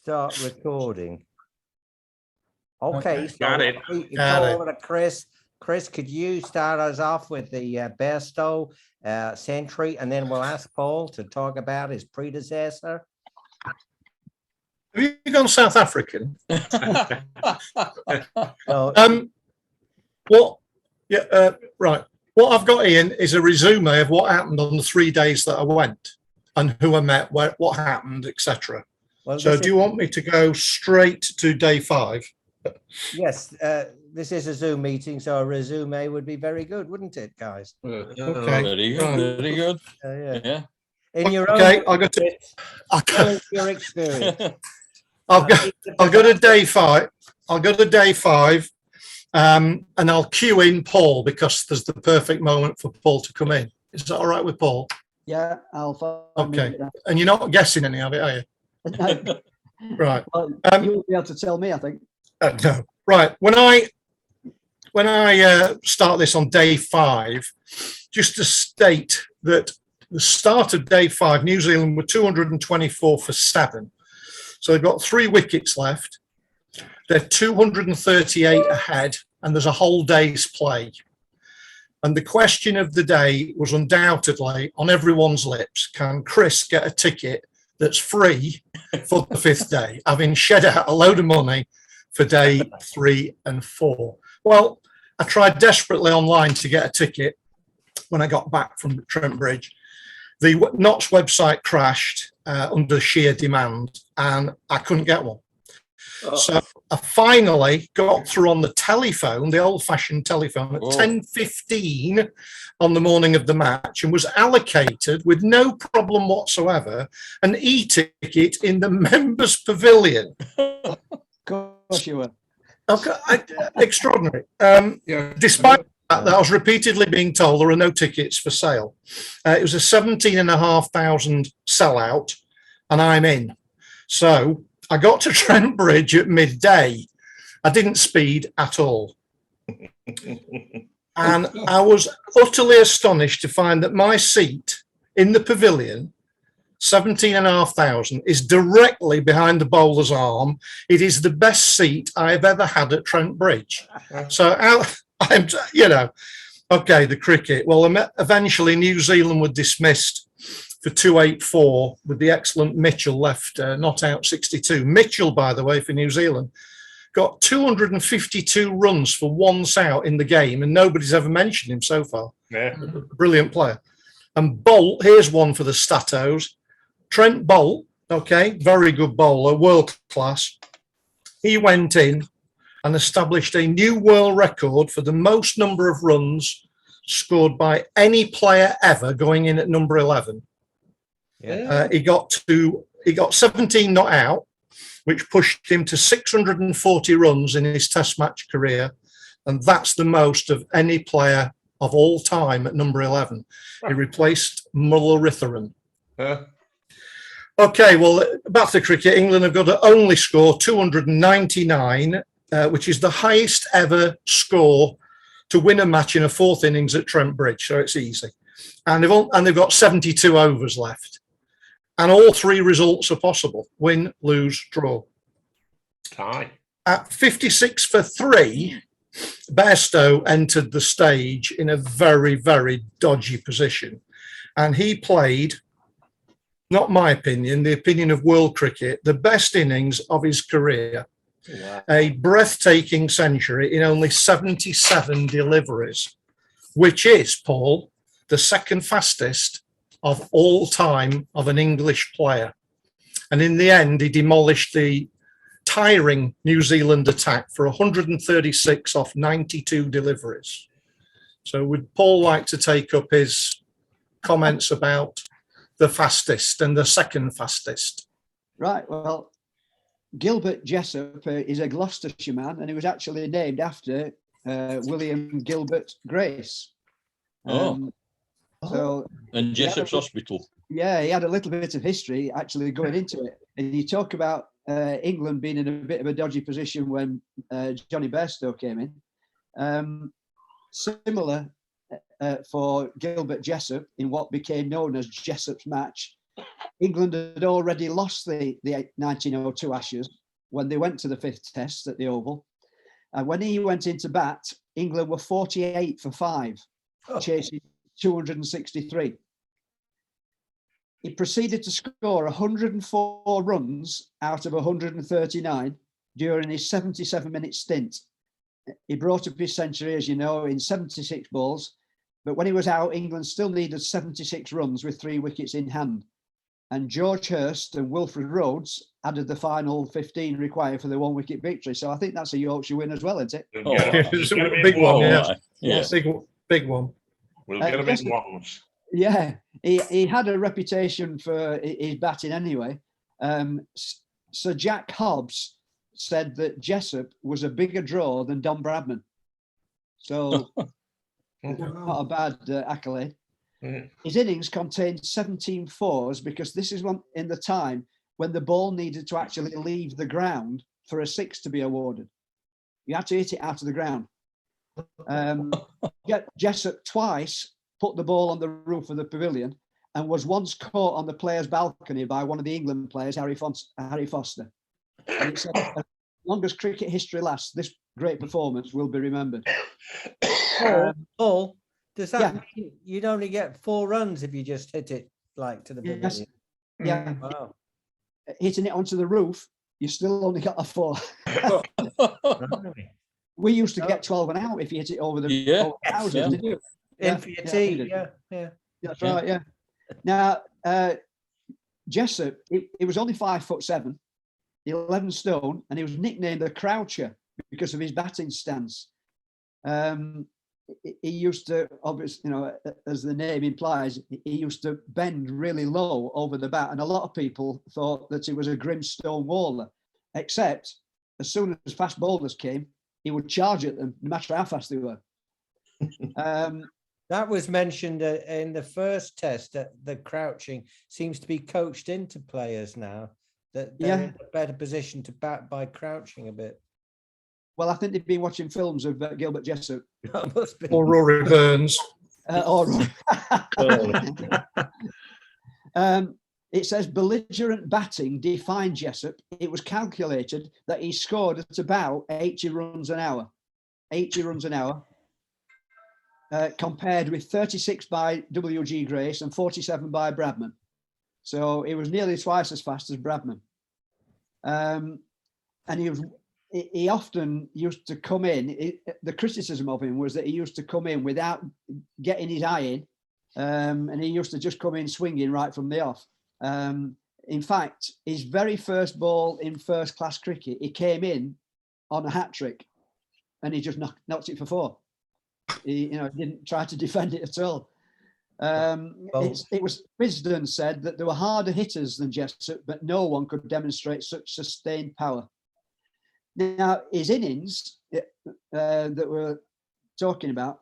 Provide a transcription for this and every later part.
start recording. Okay, so Got it. you Got go it. over to Chris. Chris, could you start us off with the Bairstow century, and then we'll ask Paul to talk about his predecessor. Have you gone South African? So, What? Yeah, right. What I've got, Ian, is a resume of what happened on the 3 days that I went and who I met, what happened, etc. well, So, this do is- you want me to go straight to day 5? Yes, this is a Zoom meeting, so a resume would be very good, wouldn't it, guys? Okay. Very good. Right. Very good. Yeah. Yeah. In your Okay, own, I'll go to. Chris, I'll tell go, us your experience. I'll go to day 5. I'll go to day 5, and I'll cue in Paul because there's the perfect moment for Paul to come in. Is that all right with Paul? Yeah, I'll find Okay. it. And you're not guessing any of it, are you? Right. Well, you'll be able to tell me, I think. No. Right. When I start this on day 5, just to state that the start of day 5, New Zealand were 224 for 7. So they've got 3 wickets left. They're 238 ahead, and there's a whole day's play. And the question of the day was undoubtedly on everyone's lips: can Chris get a ticket that's free for the 5th day, having shed out a load of money for day 3 and 4? Well, I tried desperately online to get a ticket when I got back from Trent Bridge. The Notts website crashed under sheer demand, and I couldn't get one. So I finally got through on the telephone, the old-fashioned telephone, at 10:15 on the morning of the match, and was allocated with no problem whatsoever an e-ticket in the members' pavilion. Of course you were. Okay, extraordinary. Despite that, I was repeatedly being told there are no tickets for sale. It was a 17,500 sellout, and I'm in. So I got to Trent Bridge at midday. I didn't speed at all. And I was utterly astonished to find that my seat in the pavilion, 17,500, is directly behind the bowler's arm. It is the best seat I've ever had at Trent Bridge. So I'm, okay, the cricket. Well, eventually New Zealand were dismissed for 284 with the excellent Mitchell left not out 62. Mitchell, by the way, for New Zealand, got 252 runs for 1 out in the game, and nobody's ever mentioned him so far. Yeah. Brilliant player. And Bolt, here's one for the statos. Trent Bolt, okay, very good bowler, world class. He went in and established a new world record for the most number of runs scored by any player ever going in at number 11. Yeah. He got 17 not out, which pushed him to 640 runs in his Test match career, and that's the most of any player of all time at number 11. He replaced Mullaritharan. Okay, well, back to cricket. England have got to only score 299, which is the highest ever score to win a match in a 4th innings at Trent Bridge, so it's easy. And they've got 72 overs left. And all 3 results are possible: win, lose, draw. Tie. At 56 for 3, Bairstow entered the stage in a very, very dodgy position. And he played, not my opinion, the opinion of world cricket, the best innings of his career. Wow. A breathtaking century in only 77 deliveries, which is, Paul, the 2nd fastest of all time of an English player. And in the end, he demolished the tiring New Zealand attack for 136 off 92 deliveries. So would Paul like to take up his comments about the fastest and the 2nd fastest? Right, well, Gilbert Jessup is a Gloucestershire man, and he was actually named after William Gilbert Grace. So, And Jessup's Hospital. yeah, he had a little bit of history actually going into it. And you talk about England being in a bit of a dodgy position when Johnny Bairstow came in. Similar for Gilbert Jessup in what became known as Jessup's match. England had already lost the 1902 Ashes when they went to the 5th Test at the Oval. And when he went into bat, England were 48 for 5, chasing 263. He proceeded to score 104 runs out of 139 during his 77-minute stint. He brought up his century, as you know, in 76 balls. But when he was out, England still needed 76 runs with 3 wickets in hand. And George Hurst and Wilfred Rhodes added the final 15 required for the 1-wicket victory. So I think that's a Yorkshire win as well, isn't it? We'll Oh, get it. It's a We'll get 'em big in one, ones. yeah. Big one. We'll get 'em yes, in ones. Yeah, he had a reputation for his batting anyway. Sir Jack Hobbs said that Jessup was a bigger draw than Don Bradman. So not a bad accolade. Mm. His innings contained 17 fours because this is one in the time when the ball needed to actually leave the ground for a 6 to be awarded. You had to hit it out of the ground. Jessup twice put the ball on the roof of the pavilion and was once caught on the players' balcony by one of the England players, Harry Foster. And it said, as long as cricket history lasts, this great performance will be remembered. Paul, does that yeah. mean you'd only get 4 runs if you just hit it like to the Yes. pavilion? Yeah, Wow. hitting it onto the roof, you still only got a 4. Right. We used to get 12 and out if you hit it over the Yeah, over the houses, yeah. didn't you? In Yeah, for your yeah, tea, we did. yeah. That's Yeah. right, yeah. Now, Jessup, he was only 5'7", 11 stone, and he was nicknamed the Croucher because of his batting stance. He used to, obviously, as the name implies, he used to bend really low over the bat, and a lot of people thought that he was a grim stone waller, except as soon as fast bowlers came, he would charge at them, no matter how fast they were. That was mentioned in the first test, that the crouching seems to be coached into players now, that they're in a better position to bat by crouching a bit. Well, I think they've been watching films of Gilbert Jessup. That must be. Or Rory Burns. It says belligerent batting defined Jessup. It was calculated that he scored at about 80 runs an hour. 80 runs an hour. Compared with 36 by W.G. Grace and 47 by Bradman. So he was nearly twice as fast as Bradman. And he often used to come in. The criticism of him was that he used to come in without getting his eye in, and he used to just come in swinging right from the off. In fact, his very first ball in first-class cricket, he came in on a hat trick, and he just knocked it for 4. He didn't try to defend it at all. It was Wisden said that there were harder hitters than Jessup, but no one could demonstrate such sustained power. Now, his innings that we're talking about,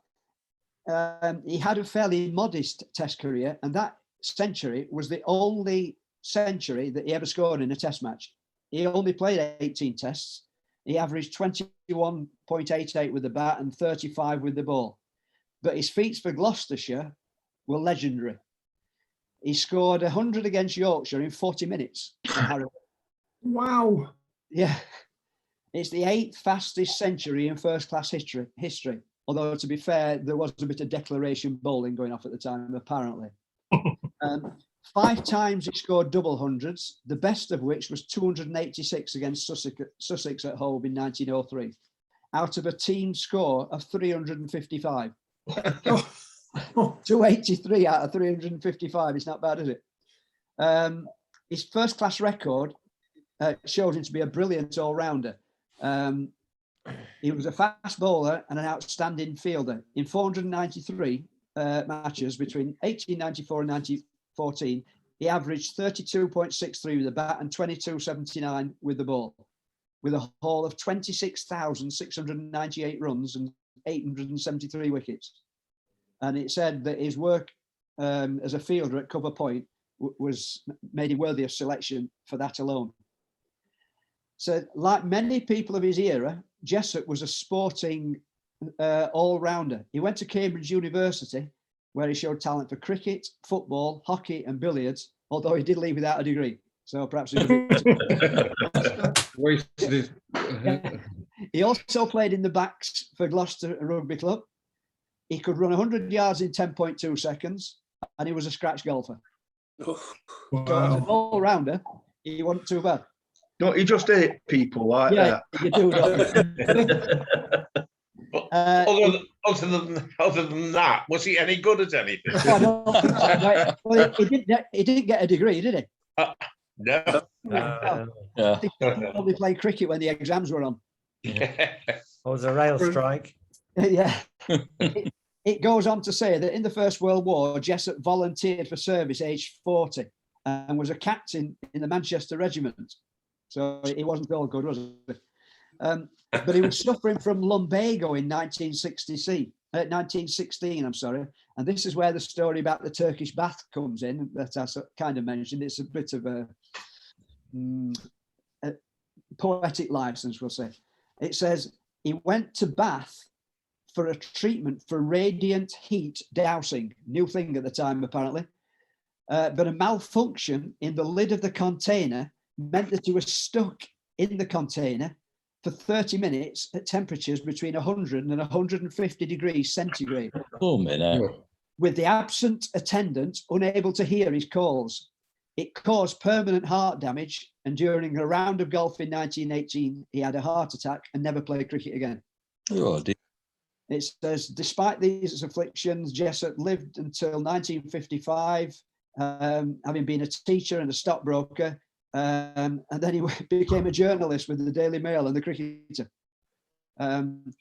he had a fairly modest Test career, and that century was the only century that he ever scored in a Test match. He only played 18 Tests. He averaged 21.88 with the bat and 35 with the ball. But his feats for Gloucestershire were legendary. He scored 100 against Yorkshire in 40 minutes. Wow. Yeah. It's the 8th fastest century in first-class history. Although, to be fair, there was a bit of declaration bowling going off at the time, apparently. 5 times he scored double hundreds, the best of which was 286 against Sussex at Hove in 1903, out of a team score of 355. 283 out of 355. It's not bad, is it? His first-class record showed him to be a brilliant all-rounder. He was a fast bowler and an outstanding fielder. In 493 matches between 1894 and 1914, he averaged 32.63 with the bat and 22.79 with the ball, with a haul of 26,698 runs and 873 wickets. And it said that his work as a fielder at Cover Point was made him worthy of selection for that alone. So, like many people of his era, Jessup was a sporting all-rounder. He went to Cambridge University, where he showed talent for cricket, football, hockey and billiards, although he did leave without a degree. So perhaps Wasted his. he also played in the backs for Gloucester Rugby Club. He could run 100 yards in 10.2 seconds, and he was a scratch golfer. So as an all-rounder, he wasn't too bad. Don't you just hate people like Yeah, that? you do. Don't you? Other than that, was he any good at anything? I don't think so. Right. Well, he didn't get a degree, did he? No. I think he probably played cricket when the exams were on. Or was a rail strike? Yeah. It goes on to say that in the First World War, Jessup volunteered for service aged 40 and was a captain in the Manchester Regiment. So he wasn't all good, was he? But he was suffering from lumbago in 1916, I'm sorry. And this is where the story about the Turkish bath comes in, that I kind of mentioned. It's a bit of a poetic license, we'll say. It says he went to Bath for a treatment for radiant heat dousing, new thing at the time apparently, but a malfunction in the lid of the container meant that he was stuck in the container for 30 minutes at temperatures between 100 and 150 degrees centigrade. Oh, man. With the absent attendant unable to hear his calls. It caused permanent heart damage, and during a round of golf in 1918, he had a heart attack and never played cricket again. Oh, dear. It says, despite these afflictions, Jessup lived until 1955, having been a teacher and a stockbroker, and then he became a journalist with the Daily Mail and the Cricketer.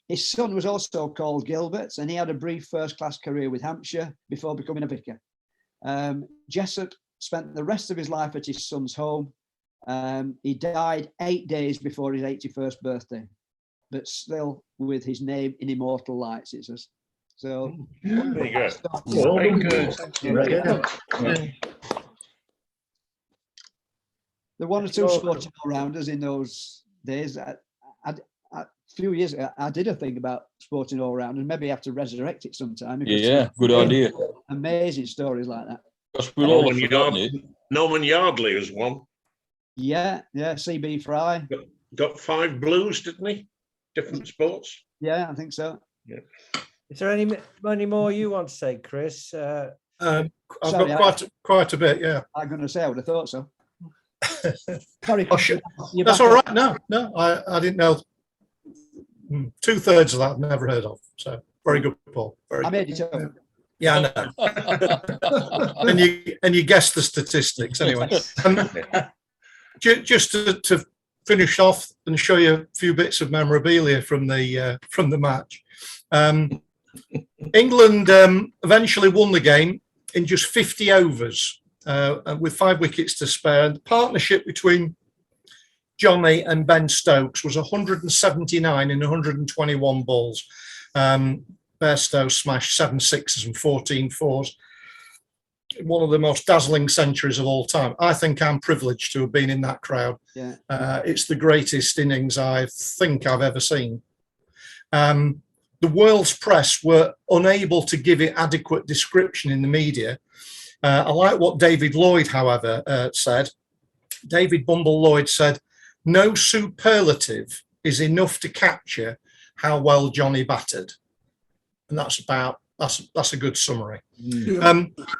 His son was also called Gilbert, and he had a brief first-class career with Hampshire before becoming a vicar. Jessup spent the rest of his life at his son's home. He died 8 days before his 81st birthday, but still with his name in immortal lights, it says. So, Very good. Very good. the one or two sporting all-rounders in those days. A few years ago, I did a thing about sporting all-rounders. Maybe I have to resurrect it sometime. Yeah, good idea. Amazing stories like that. Because we're all Norman forgotten it. Norman Yardley was one. Yeah, CB Fry. Got 5 blues, didn't he? Different sports. Yeah, I think so. Is there any more you want to say, Chris? I've Sorry, got quite a bit, yeah. I'm going to say I would have thought so. Sorry. Oh, shit. you're That's back all up. right. No, I didn't know. 2/3 of that I've never heard of. So very good, Paul. Very I good. made it up. Yeah, I know. and you guessed the statistics anyway. Just to finish off and show you a few bits of memorabilia from the match. England eventually won the game in just 50 overs with 5 wickets to spare. And the partnership between Johnny and Ben Stokes was 179 in 121 balls. Bairstow smashed 7 sixes and 14 fours. One of the most dazzling centuries of all time. I think I'm privileged to have been in that crowd. Yeah. It's the greatest innings I think I've ever seen. The world's press were unable to give it adequate description in the media. I like what David Lloyd, however, said. David Bumble Lloyd said, "No superlative is enough to capture how well Johnny batted." And that's a good summary.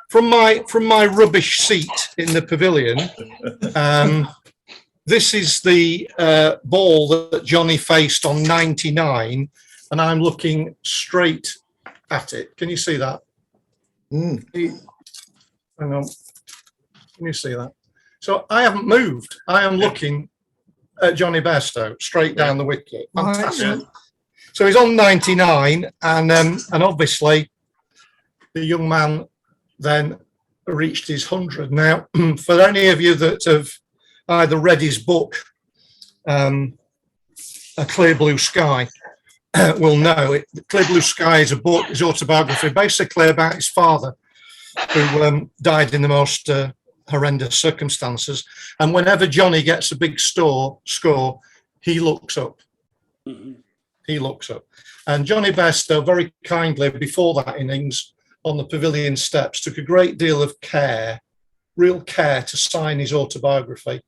From my rubbish seat in the pavilion, this is the ball that Johnny faced on 99, and I'm looking straight at it. Can you see that? Hang on. Can you see that? So I haven't moved. I am looking at Johnny Bairstow straight down the wicket. Fantastic. So he's on 99, and obviously the young man then reached his 100. Now, for any of you that have either read his book, A Clear Blue Sky, will know it. Clear Blue Sky is a book, his autobiography, basically about his father, who died in the most horrendous circumstances. And whenever Johnny gets a big score, he looks up. He looks up. And Johnny Bairstow very kindly, before that innings, on the pavilion steps, took a great deal of care real care to sign his autobiography.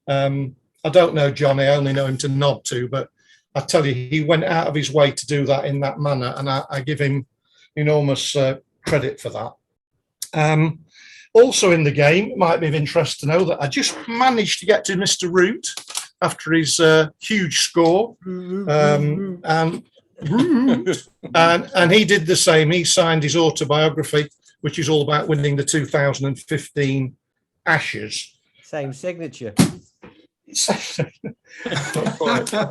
I don't know Johnny, I only know him to nod to, but I tell you, he went out of his way to do that in that manner, and I give him enormous credit for that. Also in the game, it might be of interest to know that I just managed to get to Mr. Root after his huge score, and he did the same. He signed his autobiography, which is all about winning the 2015 Ashes. Same signature.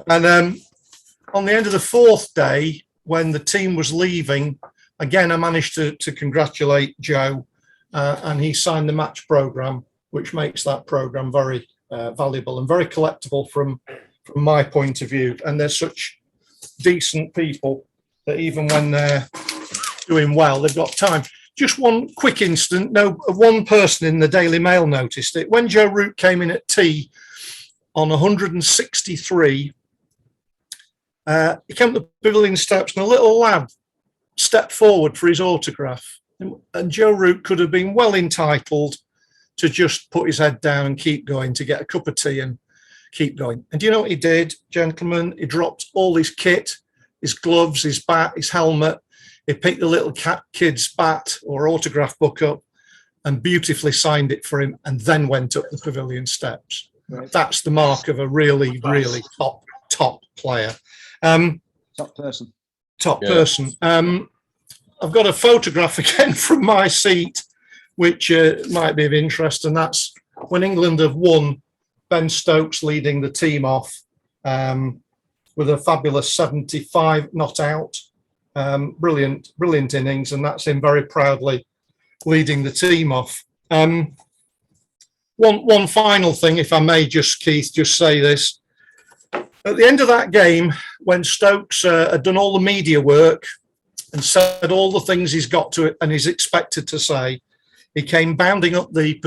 And on the end of the fourth day, when the team was leaving, again, I managed to congratulate Joe, and he signed the match program, which makes that program very valuable and very collectible from my point of view. And they're such decent people that even when they're doing well, they've got time. Just one quick instant. No, one person in the Daily Mail noticed it. When Joe Root came in at tea on 163, he came to the pavilion steps and a little lad stepped forward for his autograph. And Joe Root could have been well entitled to just put his head down and keep going, to get a cup of tea and keep going. And do you know what he did, gentlemen? He dropped all his kit, his gloves, his bat, his helmet. He picked the little kid's bat or autograph book up and beautifully signed it for him, and then went up the pavilion steps. Right. That's the mark of a really, really top player. Top person. Top Yeah. person. I've got a photograph again from my seat, which might be of interest, and that's when England have won, Ben Stokes leading the team off with a fabulous 75 not out. Brilliant innings, and that's him very proudly leading the team off. One final thing, if I may, Keith, just say this. At the end of that game, when Stokes had done all the media work and said all the things he's got to and is expected to say, he came bounding up the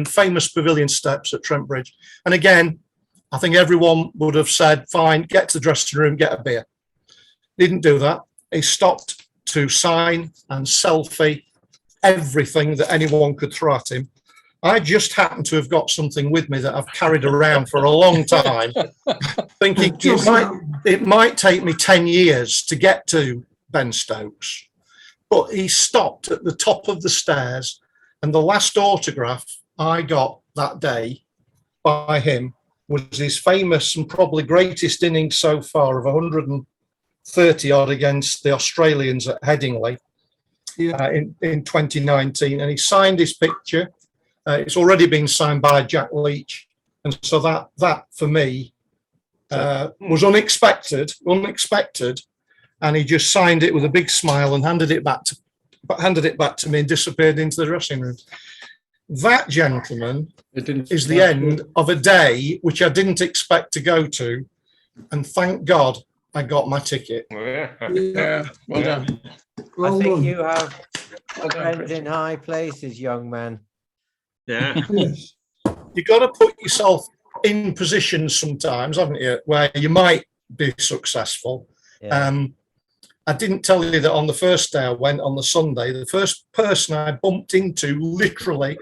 famous pavilion steps at Trent Bridge. And again, I think everyone would have said, fine, get to the dressing room, get a beer. Didn't do that. He stopped to sign and selfie everything that anyone could throw at him. I just happen to have got something with me that I've carried around for a long time, thinking it might take me 10 years to get to Ben Stokes. But he stopped at the top of the stairs, and the last autograph I got that day by him was his famous and probably greatest innings so far of 130 odd against the Australians at Headingley in 2019, and he signed his picture. It's already been signed by Jack Leach, and so that for me was unexpected, and he just signed it with a big smile and handed it back to me and disappeared into the dressing room. That, gentleman, is the end of a day which I didn't expect to go to, and thank God I got my ticket. Yeah. Well done. I think you have friends in high places, young man. Yeah. You got to put yourself in positions sometimes, haven't you, where you might be successful. Yeah. I didn't tell you that on the first day I went on the Sunday, the first person I bumped into literally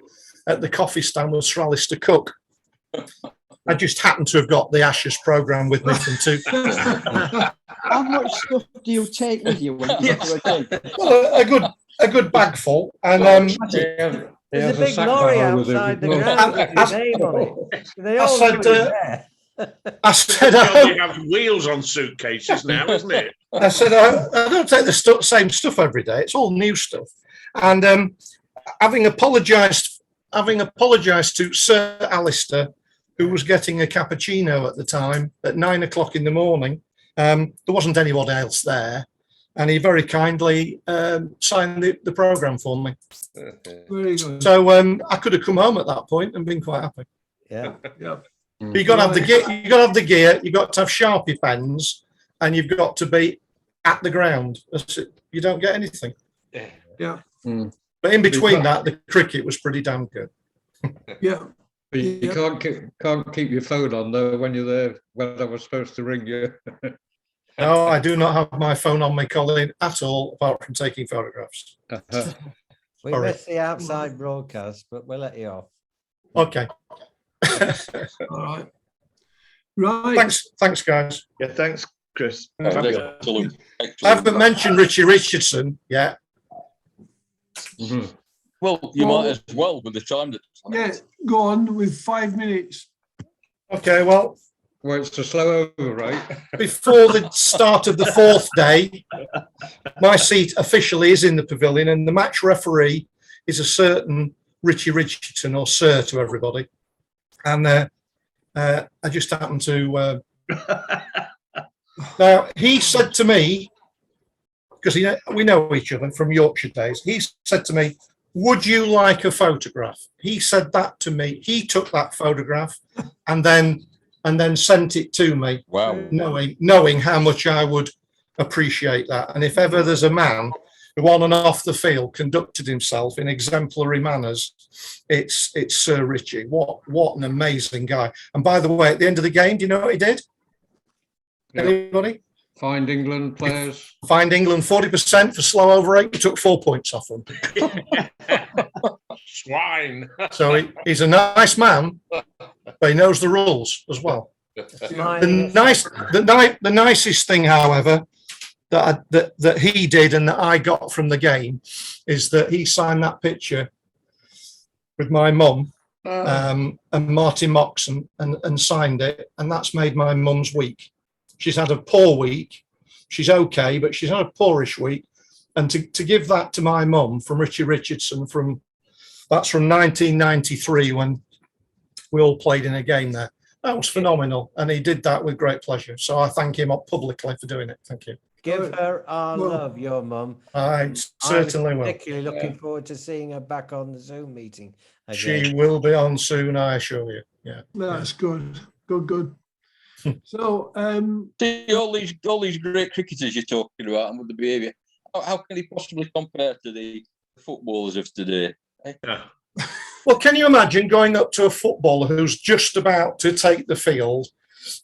at the coffee stand was Sir Alistair Cook. I just happened to have got the Ashes programme with me from two. How much stuff do you take with you when you go to a gig? Well, a good bag full. And There's a big lorry outside the ground with his name on it. They all said, know he's there. I said, They have wheels on suitcases now, isn't it? I don't take the same stuff every day. It's all new stuff. And having apologised to Sir Alistair, who was getting a cappuccino at the time at 9 o'clock in the morning, there wasn't anyone else there, and he very kindly signed the programme for me. Very good. So I could have come home at that point and been quite happy. Yeah. But you got to have the gear. You got to have the gear. You got to have Sharpie pens, and you've got to be at the ground. That's it. You don't get anything. Yeah. But in between that, the cricket was pretty damn good. Yeah. But you can't keep your phone on though when you're there, when I was supposed to ring you. No, I do not have my phone on me, Colin, at all, apart from taking photographs. We Sorry. missed the outside broadcast, but we'll let you off. Okay. All right. Right. Thanks, guys. Yeah, thanks, Chris. Excellent. I Excellent. haven't mentioned Richie Richardson yet. Mhm. Well, you Well- might as well with the time that. Yeah, go on with 5 minutes. Okay, well, Well, it's a slow over, right? before the start of the fourth day, my seat officially is in the pavilion, and the match referee is a certain Richie Richardson, or Sir to everybody. And I just happened to. Now, he said to me, because we know each other from Yorkshire days, he said to me, "Would you like a photograph?" He said that to me. He took that photograph and then sent it to me, Wow. knowing how much I would appreciate that. And if ever there's a man who on and off the field conducted himself in exemplary manners, it's Sir Richie. What an amazing guy. And by the way, at the end of the game, do you know what he did? Yeah. Anybody? Find England players. Fined England 40% for slow over 8. He took 4 points off them. Swine. So he's a nice man, but he knows the rules as well. Smiling The nicest thing, however, that he did and that I got from the game is that he signed that picture with my mum and Martin Moxon and signed it, and that's made my mum's week. She's had a poor week. She's okay, but she's had a poorish week. And to give that to my mum from Richie Richardson that's from 1993 when we all played in a game there. That was phenomenal, and he did that with great pleasure. So I thank him publicly for doing it. Thank you. Give her our Well- love, your mum. I certainly I'm will. particularly looking forward to seeing her back on the Zoom meeting. She again. will be on soon, I assure you. Yeah. That's good. Good. So, See all these great cricketers you're talking about and with the behaviour. How can he possibly compare to the footballers of today? Yeah. Well, can you imagine going up to a footballer who's just about to take the field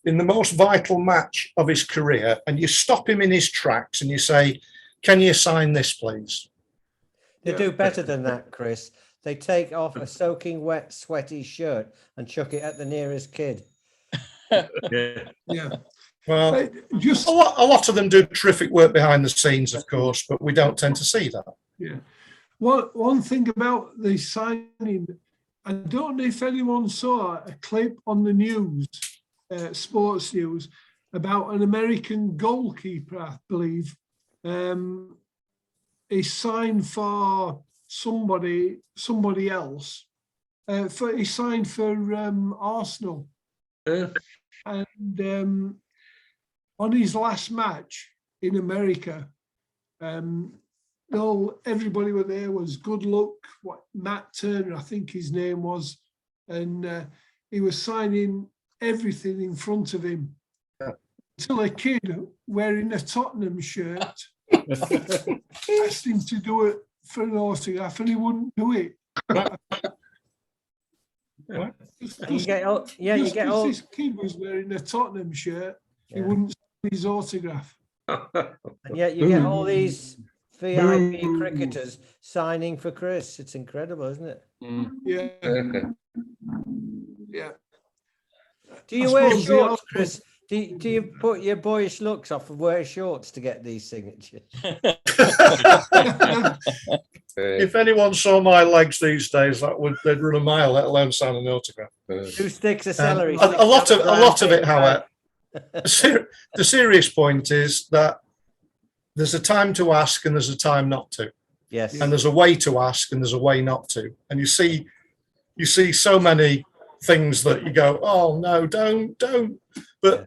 in the most vital match of his career, and you stop him in his tracks and you say, "Can you sign this, please?" They do better than that, Chris. They take off a soaking wet, sweaty shirt and chuck it at the nearest kid. Yeah. yeah. Well, Just a lot of them do terrific work behind the scenes, of course, but we don't tend to see that. Yeah. One thing about the signing, I don't know if anyone saw a clip on the news, sports news, about an American goalkeeper, I believe. He signed for somebody else. He signed for Arsenal. And on his last match in America, everybody were there was good luck. Matt Turner, I think his name was, and he was signing everything in front of him. Yeah. Until a kid wearing a Tottenham shirt asked him to do it for an autograph, and he wouldn't do it. You get all, yeah, you get all. This kid was wearing a Tottenham shirt, he Yeah. wouldn't sign his autograph. And yet you get all these VIP cricketers signing for Chris. It's incredible, isn't it? Mm. Yeah, yeah. Do you I wear suppose the shorts, Arsenal- Chris? Do you put your boyish looks off and wear shorts to get these signatures? If anyone saw my legs these days, they'd run a mile, let alone sign an autograph. 2 sticks of celery. A lot of it, however. however. The serious point is that there's a time to ask and there's a time not to, Yes. and there's a way to ask and there's a way not to. And you see so many things that you go, "Oh no, don't." But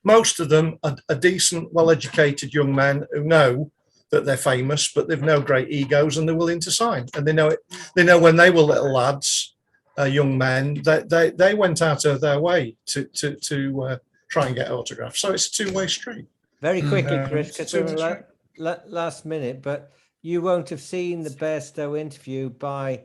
most of them are decent, well-educated young men who know that they're famous, but they've no great egos and they're willing to sign. And they know it. They know when they were little lads, young men, they went out of their way to try and get autographs. So it's a two-way street. Very quickly, Chris, it's because a we're two-way last minute, but you won't have seen the Bairstow interview by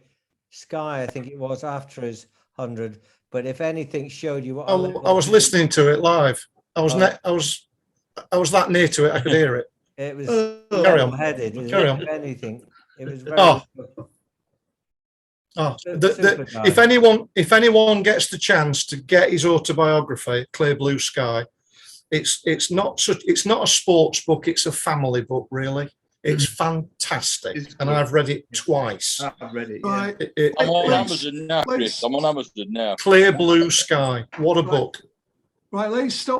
Sky, I think it was, after his 100. But if anything showed you what I was listening to it live. I was that near to it. I could hear it. It was Carry on. headed. Carry on. If anything, it was very. Oh. Oh, Super guy. if anyone gets the chance to get his autobiography, Clear Blue Sky, it's not a sports book. It's a family book, really. It's fantastic, It's and good. I've read it twice. I've read it. Yeah. Right. I'm on Let's- Amazon now, Chris. let's- I'm on Amazon now. Clear Blue Sky. What a Right. book. Right, let's stop